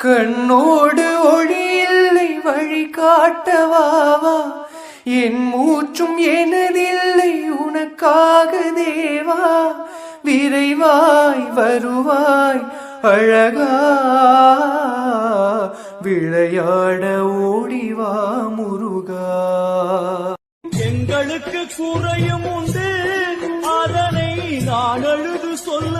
கண்ணோடு ஒளி இல்லை வழி காட்டவாவா, என் மூச்சும் எனதில்லை உனக்காக தேவா. விரைவாய் வருவாய் அழகா, விளையாட ஓடிவா முருகா. எங்களுக்கு குறையும் உண்டு, அதனை நான் அழுது சொல்ல